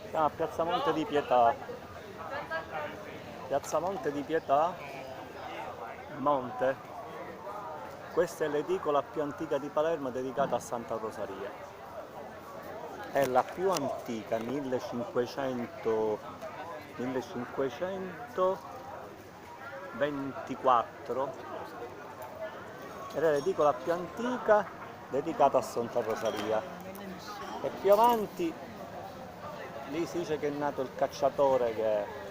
Siamo a Piazza Monte di Pietà. Piazza Monte di Pietà, Monte. Questa è l'edicola più antica di Palermo dedicata a Santa Rosaria. È la più antica, 1524, ed è l'edicola più antica dedicata a Santa Rosaria. E più avanti, lì si dice che è nato il cacciatore che